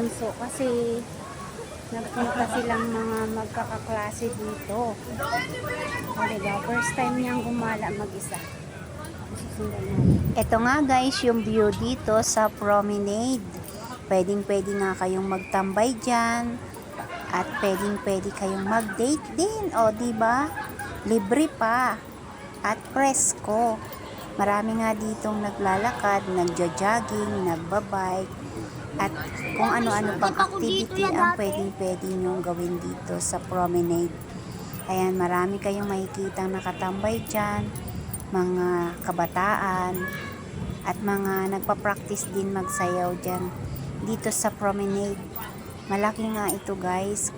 bunso kasi nagpunta silang mga magkakaklase dito. O diba, first time niyang gumala mag-isa. Susundan natin. Ito nga guys, yung view dito sa promenade. Pwedeng-pwede nga kayong magtambay dyan. At pwedeng-pwede kayong mag-date din. O diba? Libre pa. At presko. Marami nga ditong naglalakad, nagja-jogging, nagbabike, at kung ano-ano pang activity ang pwedeng-pwede nyong gawin dito sa promenade. Ayan, marami kayong makikitang nakatambay dyan, mga kabataan, at mga nagpa-practice din magsayaw dyan dito sa promenade. Malaki nga ito guys.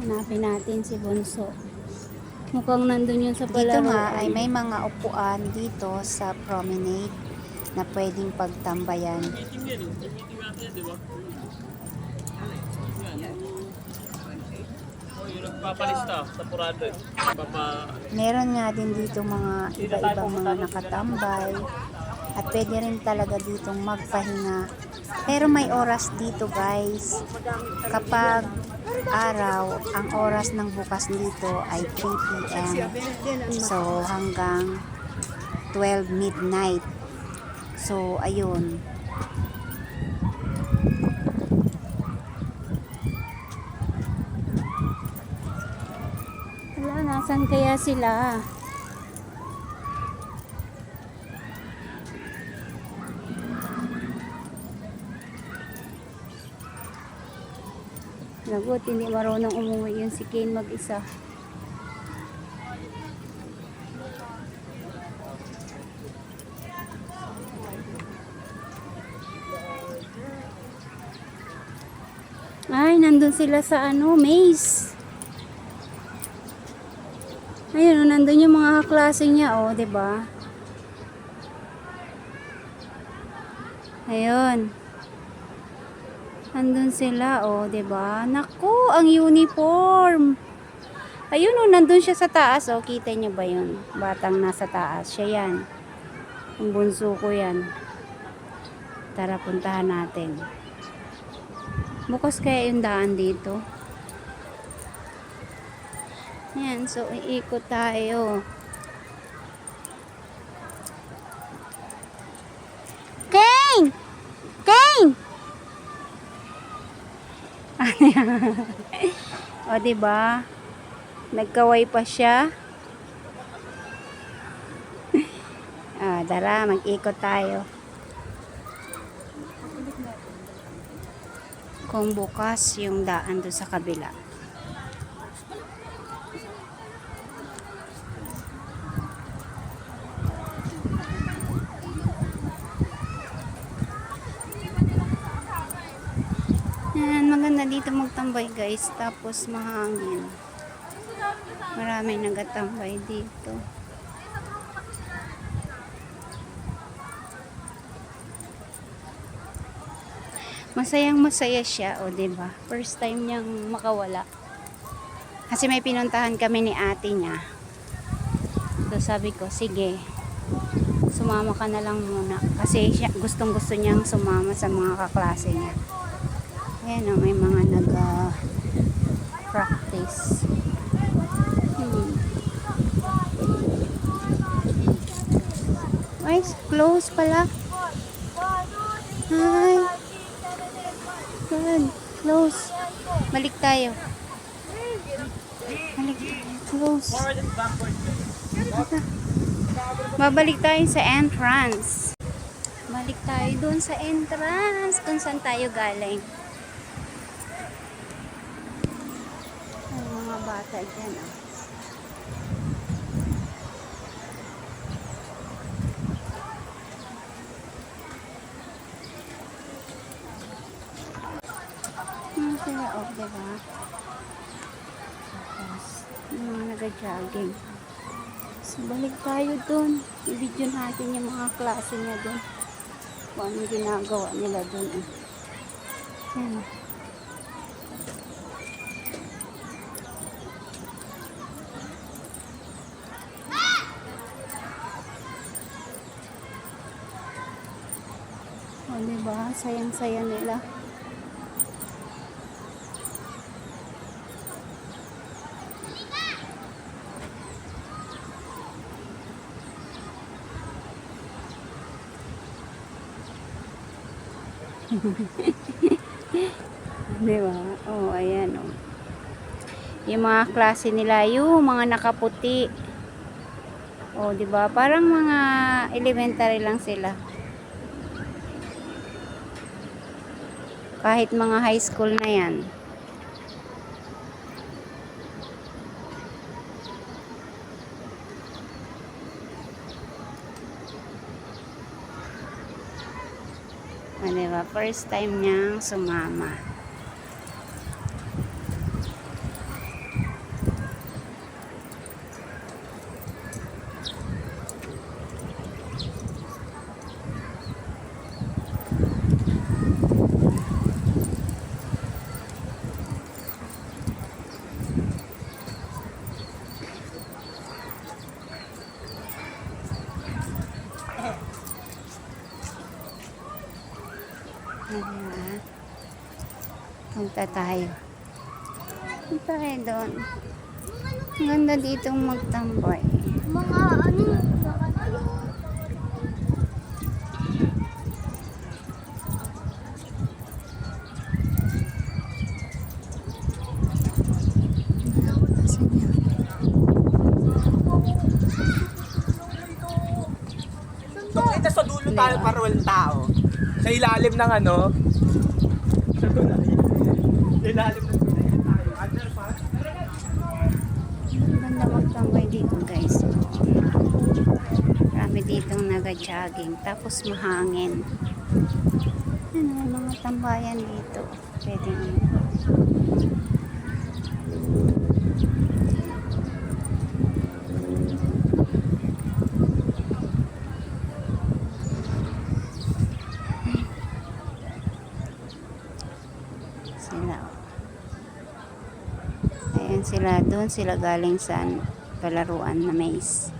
Hanapin natin si Bunso. Mukhang nandun yun sa palaruan. Dito nga ay may mga upuan dito sa promenade na pwedeng pagtambayan. Meron nga din dito mga iba-ibang mga nakatambay at pwede rin talaga ditong magpahinga. Pero may oras dito guys. Kapag araw, ang oras ng bukas dito ay 3 p.m. So hanggang 12 midnight. So ayun. Wala, nasan kaya sila? Lagot, hindi marunong umuwi yun si Kane mag-isa. Ay, nandun sila sa maze. Ayun, nandun yung mga kaklase niya, oh, 'di ba? Ayun. Nandun sila, oh, 'di ba? Naku, ang uniform. Ayun, oh, nandun siya sa taas, oh. Kita niyo ba 'yun? Batang nasa taas, siya 'yan. Ang bunso ko 'yan. Tara, puntahan natin. Bukas kaya yung daan dito. Yan, so iikot tayo. Kane! Kane! O, diba? Nagkaway pa siya. Tara, mag-ikot tayo. Kung bukas yung daan doon sa kabila. Yan, maganda dito magtambay guys. Tapos mahangin. Maraming nagatambay dito. Masayang masaya siya, o diba? First time niyang makawala. Kasi may pinuntahan kami ni ate niya. So sabi ko, sige, sumama ka na lang muna. Kasi siya, gustong gusto niyang sumama sa mga kaklase niya. Ayan o, may mga nag-practice. Ay, close pala. Hi. Good. Close. Balik tayo. Balik tayo. Close. Babalik tayo sa entrance. Balik tayo doon sa entrance. Kung saan tayo galing. Ay, mga bata dyan. Sila, oh, diba? Tapos, yung mga nag-jogging. So, balik tayo dun. I-video natin yung mga klase niya dun. Kung ano ginagawa nila dun. Yan. O, diba? sayang-saya nila. Di ba? Oh, ayan oh. Yung mga klase nila, yung mga nakaputi. Oh, di ba? Parang mga elementary lang sila. Kahit mga high school na yan. Ah, di ba? First time niyang sumama. Ayan. Punta tayo. Punta tayo doon. Ang ganda ditong magtambay. Mga ano Ito sa dulo tayo para walang tao. Sa ilalim ng ano? Sa ilalim ng tayo. Underpass. Ang ganda magtambay dito guys. Marami ditong naga-jogging. Tapos mahangin. Ano, mga tambayan dito. Pwede sila. Ayan sila, doon sila galing sa palaruan na maze.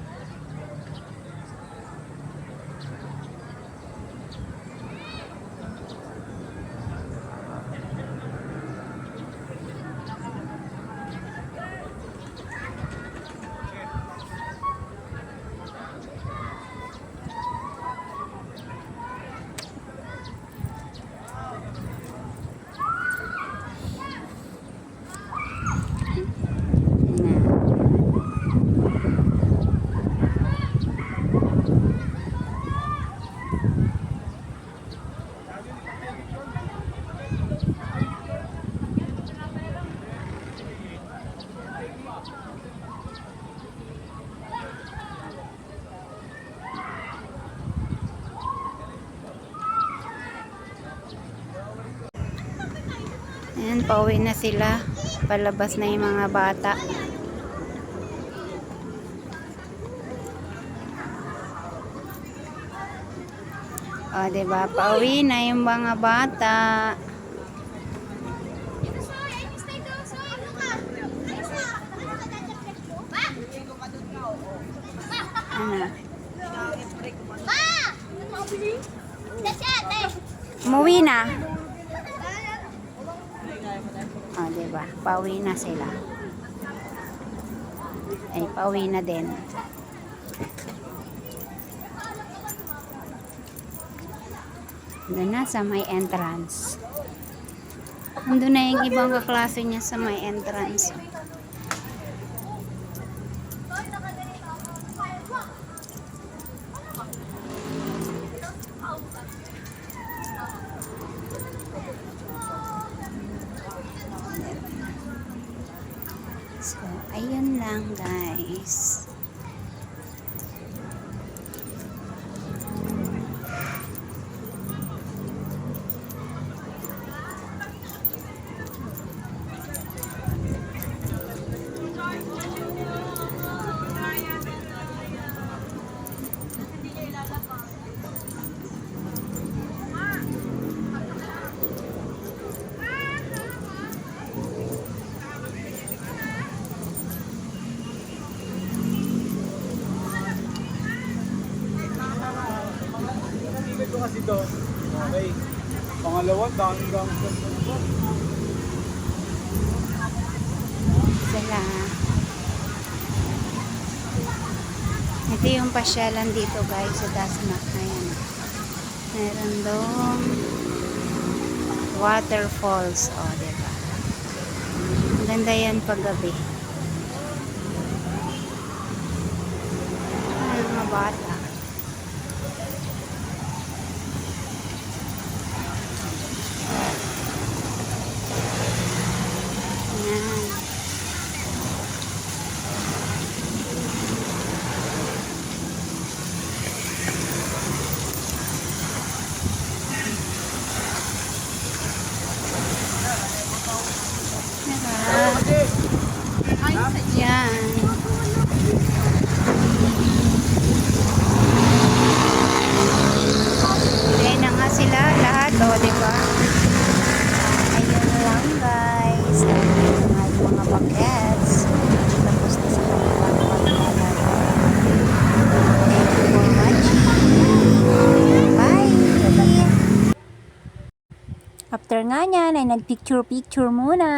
Ayan, pauwi na sila. Palabas na yung mga bata. O, diba? Pauwi na yung mga bata. Ano? Umuwi na. O, diba? Pauwi na sila. Ay, pauwi na din. Doon na sa may entrance. Doon na yung ibang kaklase niya sa may entrance. So, ayun lang guys. Ganggang. Sila. Ito yung pasyalan dito guys sa Dasma. Ayan. Meron doon waterfalls. O, diba? Ang ganda yan paggabi. Ay, mga bata. Ayan. Yan. Ayan na nga sila lahat, o, diba? Ayun lang, guys. Ayun nga yung mga buckets. Tapos na sa kanilang paglalaro. Thank you for watching. Bye! After nga niyan, ay nagpicture-picture muna.